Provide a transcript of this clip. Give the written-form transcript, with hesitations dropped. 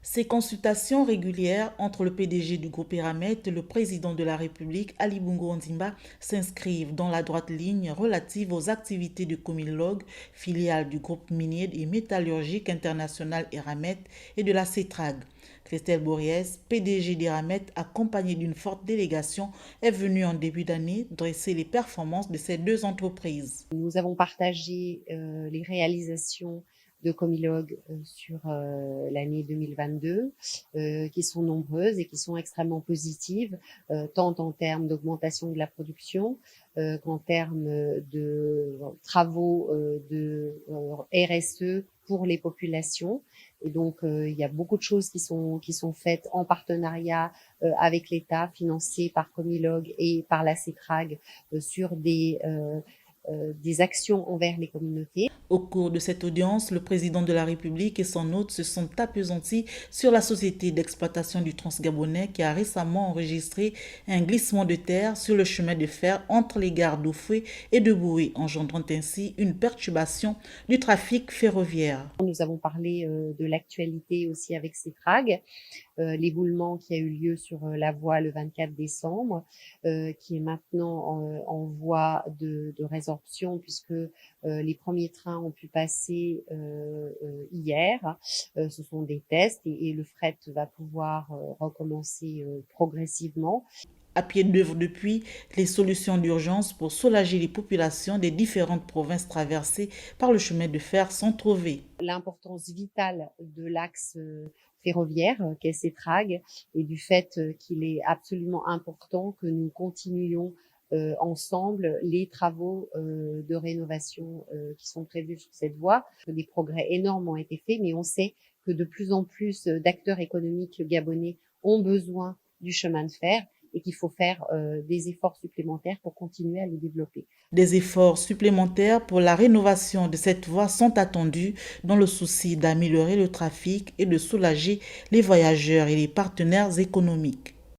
Ces consultations régulières entre le PDG du groupe Eramet et le président de la République, Ali Bongo Ondimba, s'inscrivent dans la droite ligne relative aux activités de Comilog, filiale du groupe minier et métallurgique international Eramet, et de la CETRAG. Christelle Bories, PDG d'Eramet, accompagnée d'une forte délégation, est venue en début d'année dresser les performances de ces deux entreprises. Nous avons partagé les réalisations de Comilog sur l'année 2022, qui sont nombreuses et qui sont extrêmement positives, tant en termes d'augmentation de la production qu'en termes de travaux de RSE pour les populations. Et donc, il y a beaucoup de choses qui sont faites en partenariat avec l'État, financées par Comilog et par la CETRAG sur des actions envers les communautés. Au cours de cette audience, le président de la République et son hôte se sont appesantis sur la société d'exploitation du Transgabonais qui a récemment enregistré un glissement de terre sur le chemin de fer entre les gares d'Oufoué et de Boué, engendrant ainsi une perturbation du trafic ferroviaire. Nous avons parlé de l'actualité aussi avec CETRAG, l'éboulement qui a eu lieu sur la voie le 24 décembre, qui est maintenant en voie de résorption puisque les premiers trains ont pu passer hier. Ce sont des tests et le fret va pouvoir recommencer progressivement. À pied d'œuvre depuis, les solutions d'urgence pour soulager les populations des différentes provinces traversées par le chemin de fer sont trouvées. L'importance vitale de l'axe ferroviaire qu'est CETRAG et du fait qu'il est absolument important que nous continuions ensemble les travaux de rénovation qui sont prévus sur cette voie. Des progrès énormes ont été faits, mais on sait que de plus en plus d'acteurs économiques gabonais ont besoin du chemin de fer et qu'il faut faire des efforts supplémentaires pour continuer à le développer. Des efforts supplémentaires pour la rénovation de cette voie sont attendus dans le souci d'améliorer le trafic et de soulager les voyageurs et les partenaires économiques.